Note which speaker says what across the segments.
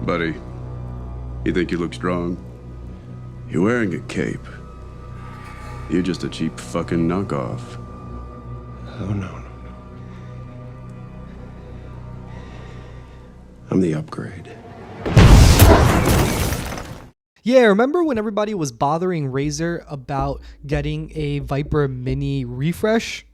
Speaker 1: Buddy, you think you look strong? You're wearing a cape. You're just a cheap fucking knockoff.
Speaker 2: Oh, no. I'm the upgrade.
Speaker 3: Yeah, remember when everybody was bothering Razer about getting a Viper Mini refresh?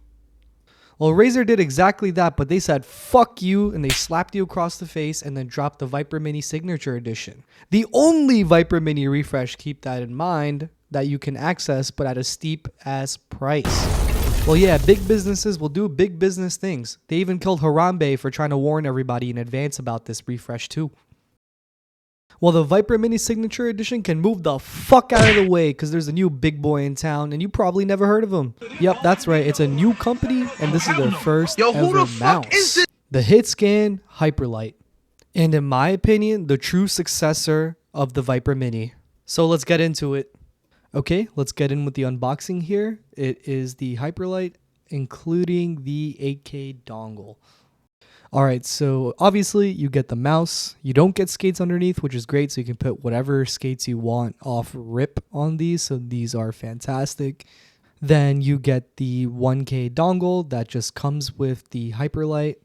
Speaker 3: Well, Razer did exactly that, but they said, fuck you, and they slapped you across the face and then dropped the Viper Mini Signature Edition. The only Viper Mini refresh, keep that in mind, that you can access, but at a steep-ass price. Well, yeah, big businesses will do big business things. They even killed Harambe for trying to warn everybody in advance about this refresh, too. Well, the Viper Mini Signature Edition can move the fuck out of the way because there's a new big boy in town and you probably never heard of him. Yep, that's right. It's a new company and this is their first ever mouse. The Hitscan Hyperlight. And in my opinion, the true successor of the Viper Mini. So let's get into it. Okay, let's get in with the unboxing here. It is the Hyperlight, including the 8K dongle. Alright, so obviously you get the mouse. You don't get skates underneath, which is great, so you can put whatever skates you want off rip on these, so these are fantastic. Then you get the 1K dongle that just comes with the Hyperlight.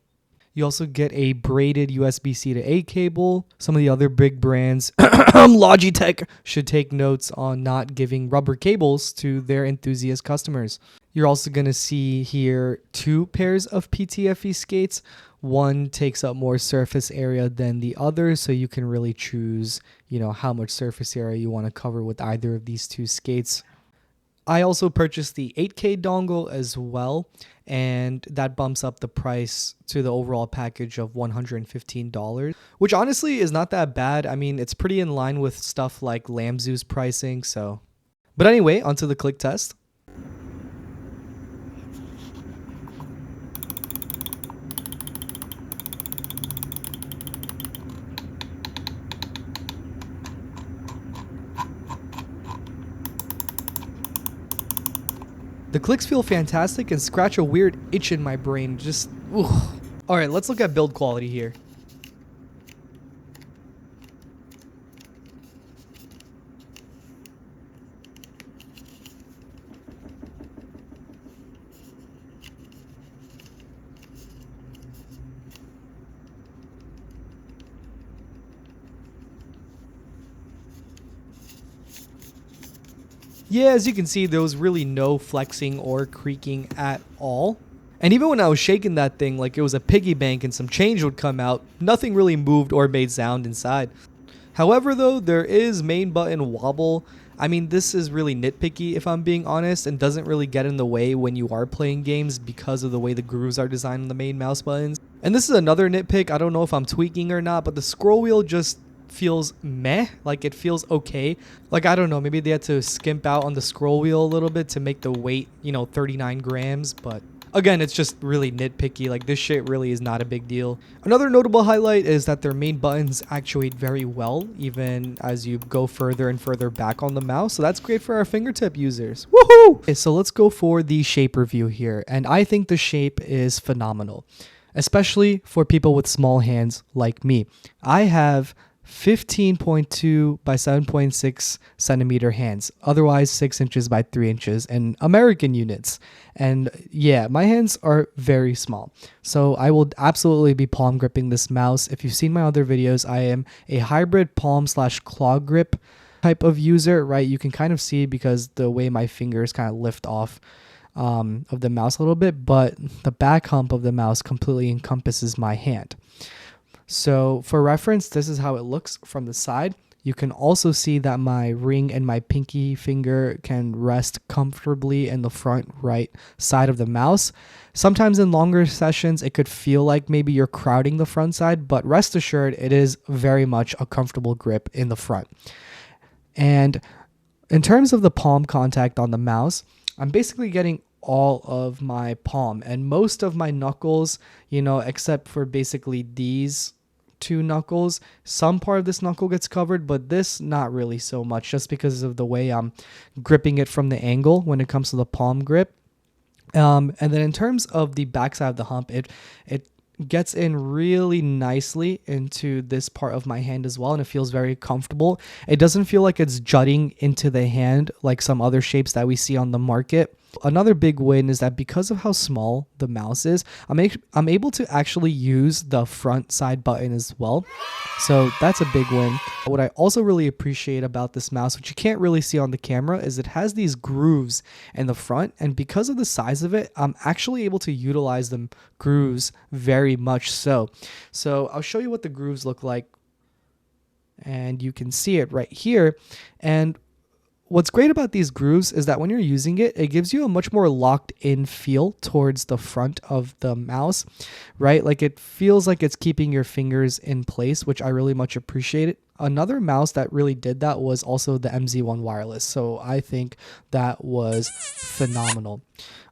Speaker 3: You also get a braided USB-C to A cable. Some of the other big brands, Logitech, should take notes on not giving rubber cables to their enthusiast customers. You're also going to see here 2 pairs of PTFE skates. One takes up more surface area than the other, so you can really choose, how much surface area you want to cover with either of these 2 skates. I also purchased the 8K dongle as well, and that bumps up the price to the overall package of $115, which honestly is not that bad. I mean, it's pretty in line with stuff like Lamzoo's pricing, so. But anyway, onto the click test. The clicks feel fantastic and scratch a weird itch in my brain. Just, ooh. Alright, let's look at build quality here. Yeah, as you can see, there was really no flexing or creaking at all. And even when I was shaking that thing like it was a piggy bank and some change would come out, nothing really moved or made sound inside. However, though, there is main button wobble. I mean, this is really nitpicky if I'm being honest, and doesn't really get in the way when you are playing games because of the way the grooves are designed on the main mouse buttons. And this is another nitpick. I don't know if I'm tweaking or not, but the scroll wheel just feels meh. Like, it feels okay. Like, I don't know, maybe they had to skimp out on the scroll wheel a little bit to make the weight, 39 grams, but again, it's just really nitpicky. Like, this shit really is not a big deal. Another notable highlight is that their main buttons actuate very well, even as you go further and further back on the mouse. So that's great for our fingertip users. Woohoo! Okay, so let's go for the shape review here. And I think the shape is phenomenal, especially for people with small hands like me. I have 15.2 by 7.6 centimeter hands, otherwise 6 inches by 3 inches in American units. And yeah, my hands are very small. So I will absolutely be palm gripping this mouse. If you've seen my other videos, I am a hybrid palm/claw grip type of user, right? You can kind of see because the way my fingers kind of lift off of the mouse a little bit, but the back hump of the mouse completely encompasses my hand. So for reference, this is how it looks from the side. You can also see that my ring and my pinky finger can rest comfortably in the front right side of the mouse. Sometimes in longer sessions, it could feel like maybe you're crowding the front side, but rest assured, it is very much a comfortable grip in the front. And in terms of the palm contact on the mouse, I'm basically getting all of my palm and most of my knuckles, except for basically these 2 knuckles. Some part of this knuckle gets covered, but this not really so much, just because of the way I'm gripping it from the angle when it comes to the palm grip. And then in terms of the backside of the hump, it gets in really nicely into this part of my hand as well, and it feels very comfortable. It doesn't feel like it's jutting into the hand like some other shapes that we see on the market. Another big win is that because of how small the mouse is, I'm able to actually use the front side button as well. So that's a big win. What I also really appreciate about this mouse, which you can't really see on the camera, is it has these grooves in the front, and because of the size of it, I'm actually able to utilize the grooves very much so. So I'll show you what the grooves look like, and you can see it right here. And what's great about these grooves is that when you're using it, it gives you a much more locked in feel towards the front of the mouse, right? Like it feels like it's keeping your fingers in place, which I really much appreciate it. Another mouse that really did that was also the MZ1 Wireless. So I think that was phenomenal.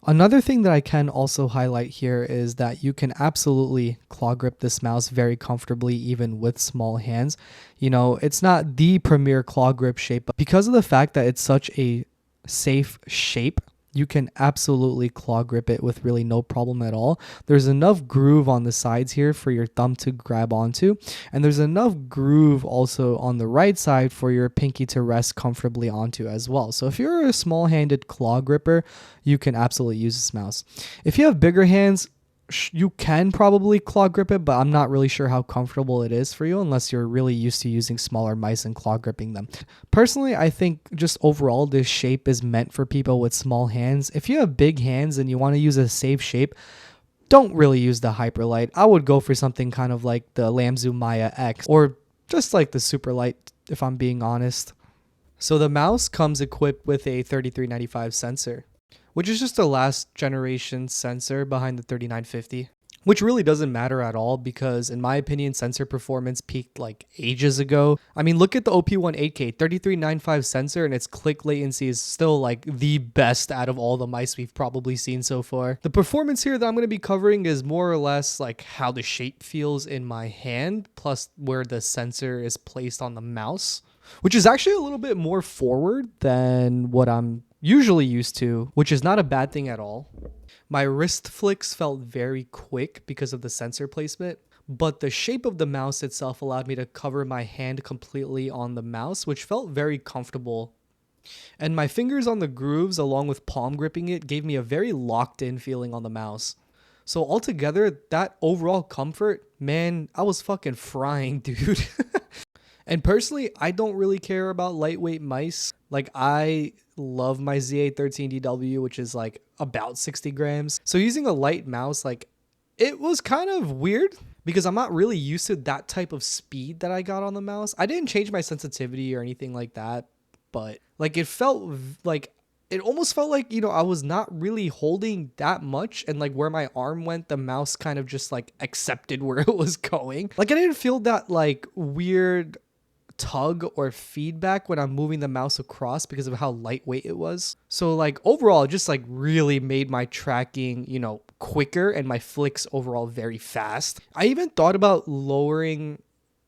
Speaker 3: Another thing that I can also highlight here is that you can absolutely claw grip this mouse very comfortably, even with small hands. You know, it's not the premier claw grip shape, but because of the fact that it's such a safe shape, you can absolutely claw grip it with really no problem at all. There's enough groove on the sides here for your thumb to grab onto, and there's enough groove also on the right side for your pinky to rest comfortably onto as well. So if you're a small-handed claw gripper, you can absolutely use this mouse. If you have bigger hands, you can probably claw grip it, but I'm not really sure how comfortable it is for you unless you're really used to using smaller mice and claw gripping them. Personally, I think just overall this shape is meant for people with small hands. If you have big hands and you want to use a safe shape, don't really use the Hyperlight. I would go for something kind of like the Lamzu Maya X or just like the Superlight, if I'm being honest. So the mouse comes equipped with a 3395 sensor, which is just the last generation sensor behind the 3950, which really doesn't matter at all because in my opinion, sensor performance peaked like ages ago. I mean, look at the OP1 8K 3395 sensor and its click latency is still like the best out of all the mice we've probably seen so far. The performance here that I'm going to be covering is more or less like how the shape feels in my hand, plus where the sensor is placed on the mouse, which is actually a little bit more forward than what I'm usually used to, which is not a bad thing at all. My wrist flicks felt very quick because of the sensor placement, but the shape of the mouse itself allowed me to cover my hand completely on the mouse, which felt very comfortable. And my fingers on the grooves along with palm gripping it gave me a very locked in feeling on the mouse. So altogether, that overall comfort, man, I was fucking frying, dude. And personally, I don't really care about lightweight mice. Like, I love my ZA13DW, which is like about 60 grams. So using a light mouse, like, it was kind of weird because I'm not really used to that type of speed that I got on the mouse. I didn't change my sensitivity or anything like that, but like it felt like, it almost felt like, you know, I was not really holding that much, and like where my arm went, the mouse kind of just like accepted where it was going. Like I didn't feel that like weird tug or feedback when I'm moving the mouse across because of how lightweight it was. So like overall, it just like really made my tracking, you know, quicker and my flicks overall very fast. I even thought about lowering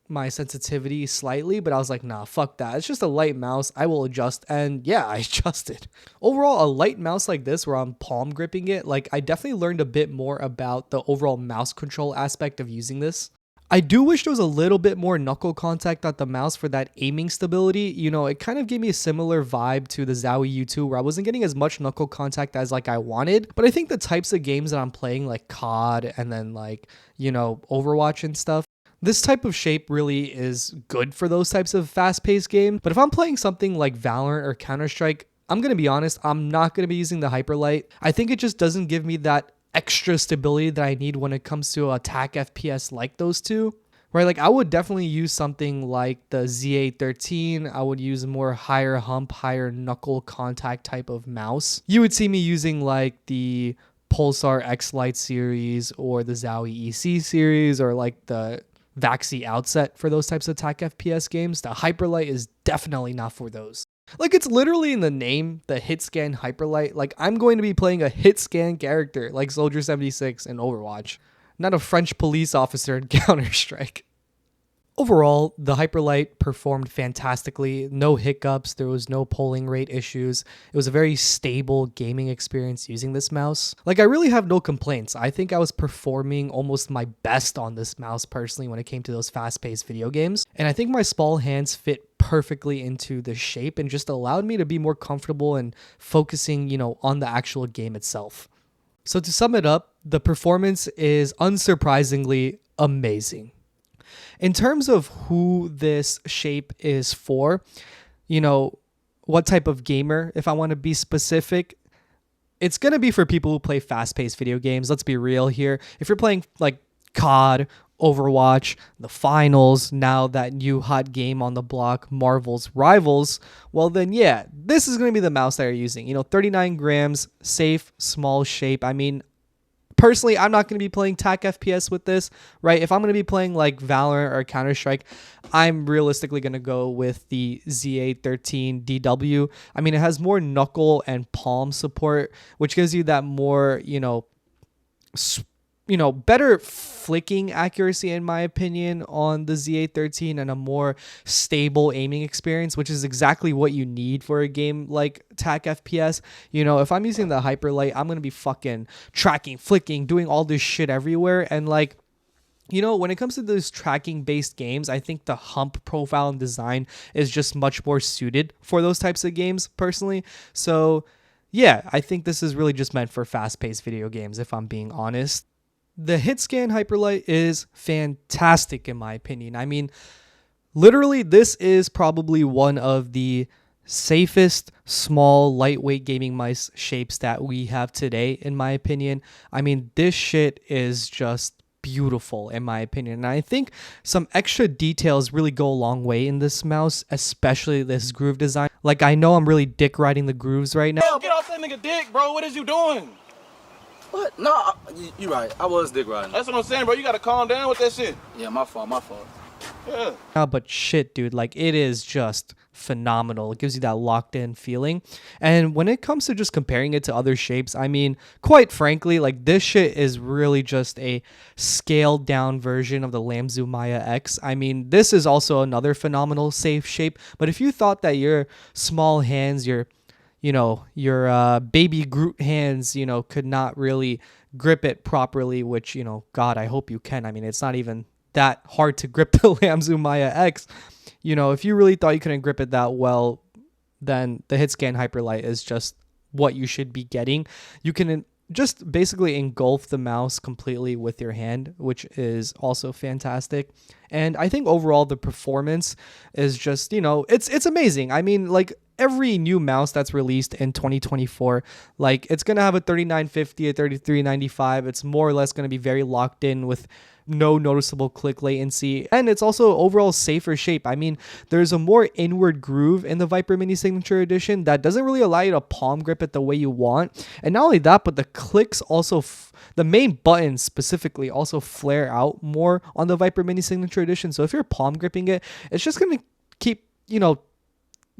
Speaker 3: my sensitivity slightly, but I was like, nah, fuck that. It's just a light mouse. I will adjust. And yeah, I adjusted. Overall, a light mouse like this where I'm palm gripping it, like I definitely learned a bit more about the overall mouse control aspect of using this. I do wish there was a little bit more knuckle contact at the mouse for that aiming stability. You know, it kind of gave me a similar vibe to the Zowie U2 where I wasn't getting as much knuckle contact as like I wanted. But I think the types of games that I'm playing like COD and then like, you know, Overwatch and stuff, this type of shape really is good for those types of fast-paced games. But if I'm playing something like Valorant or Counter-Strike, I'm going to be honest, I'm not going to be using the Hyperlight. I think it just doesn't give me that extra stability that I need when it comes to attack FPS like those two. Right, like I would definitely use something like the ZA13. I would use a more higher hump, higher knuckle contact type of mouse. You would see me using like the Pulsar X Lite series or the Zowie EC series or like the Vaxi Outset for those types of attack FPS games. The Hyperlight is definitely not for those. Like it's literally in the name, the Hitscan Hyperlight. Like I'm going to be playing a Hitscan character like Soldier 76 in Overwatch, not a French police officer in Counter-Strike. Overall, the Hyperlight performed fantastically. No hiccups. There was no polling rate issues. It was a very stable gaming experience using this mouse. Like, I really have no complaints. I think I was performing almost my best on this mouse personally when it came to those fast-paced video games. And I think my small hands fit perfectly into the shape and just allowed me to be more comfortable and focusing, on the actual game itself. So to sum it up, the performance is unsurprisingly amazing. In terms of who this shape is for, what type of gamer, if I want to be specific, it's going to be for people who play fast-paced video games. Let's be real here. If you're playing like COD, Overwatch, the finals, now that new hot game on the block, Marvel's Rivals, well then yeah, this is going to be the mouse that you're using. 39 grams, safe, small shape. I mean, personally, I'm not going to be playing TAC FPS with this, right? If I'm going to be playing like Valorant or Counter-Strike, I'm realistically going to go with the Z813DW. I mean, it has more knuckle and palm support, which gives you that more, better flicking accuracy, in my opinion, on the Z813 and a more stable aiming experience, which is exactly what you need for a game like TAC FPS. If I'm using the Hyperlight, I'm going to be fucking tracking, flicking, doing all this shit everywhere. And like, when it comes to those tracking based games, I think the hump profile and design is just much more suited for those types of games personally. So yeah, I think this is really just meant for fast paced video games, if I'm being honest. The Hitscan Hyperlight is fantastic in my opinion. I mean, literally, this is probably one of the safest, small, lightweight gaming mice shapes that we have today, in my opinion. I mean, this shit is just beautiful, in my opinion. And I think some extra details really go a long way in this mouse, especially this groove design. Like, I know I'm really dick riding the grooves right now.
Speaker 4: Hell, get off that nigga dick, bro. What is you doing?
Speaker 5: What? No, you right. I was dick riding.
Speaker 4: That's what I'm saying, bro. You gotta calm down with that shit.
Speaker 5: Yeah, my fault.
Speaker 4: Yeah.
Speaker 3: But shit, dude, like, it is just phenomenal. It gives you that locked in feeling. And when it comes to just comparing it to other shapes, I mean, quite frankly, like, this shit is really just a scaled down version of the Lamzu Maya X. I mean, this is also another phenomenal safe shape. But if you thought that your small hands, your baby Groot hands, could not really grip it properly, which, God, I hope you can. I mean, it's not even that hard to grip the Lamzu Maya X. If you really thought you couldn't grip it that well, then the Hitscan Hyperlight is just what you should be getting. You can just basically engulf the mouse completely with your hand, which is also fantastic. And I think overall the performance is just, it's amazing. I mean, like, every new mouse that's released in 2024, like, it's going to have a 3950, a 3395. It's more or less going to be very locked in with no noticeable click latency, and it's also overall safer shape. I mean, there's a more inward groove in the Viper Mini Signature Edition that doesn't really allow you to palm grip it the way you want. And not only that, but the clicks also, the main buttons specifically also flare out more on the Viper Mini Signature Edition. So if you're palm gripping it, it's just going to keep,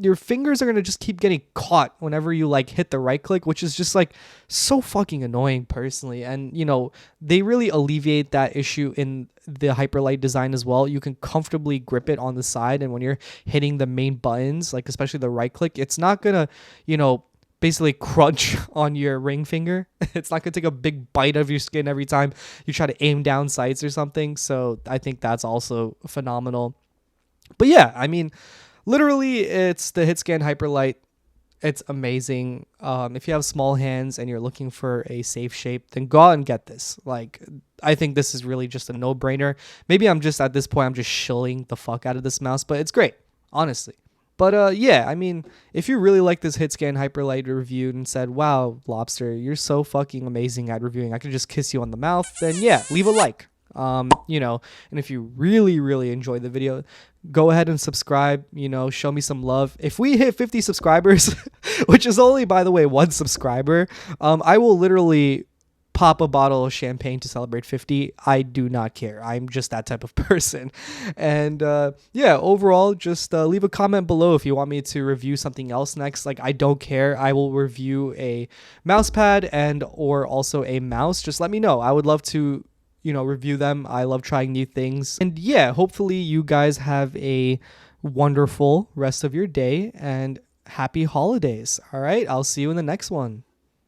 Speaker 3: your fingers are going to just keep getting caught whenever you like hit the right click, which is just like so fucking annoying personally. And, they really alleviate that issue in the Hyperlight design as well. You can comfortably grip it on the side. And when you're hitting the main buttons, like especially the right click, it's not going to, basically crunch on your ring finger. It's not going to take a big bite of your skin every time you try to aim down sights or something. So I think that's also phenomenal. But yeah, I mean, literally, it's the Hitscan Hyperlight. It's amazing. If you have small hands and you're looking for a safe shape, then go out and get this. Like, I think this is really just a no-brainer. Maybe I'm just, at this point, I'm just shilling the fuck out of this mouse, but it's great, honestly. But yeah, I mean, if you really like this Hitscan Hyperlight reviewed and said, wow, Lobster, you're so fucking amazing at reviewing, I could just kiss you on the mouth, then yeah, leave a like. And if you really enjoy the video, go ahead and subscribe, show me some love. If we hit 50 subscribers, which is only, by the way, 1 subscriber, I will literally pop a bottle of champagne to celebrate 50. I do not care. I'm just that type of person. And yeah, overall, just leave a comment below if you want me to review something else next. Like, I don't care. I will review a mouse pad and or also a mouse. Just let me know. I would love to review them. I love trying new things. And yeah, hopefully you guys have a wonderful rest of your day and happy holidays. All right, I'll see you in the next one.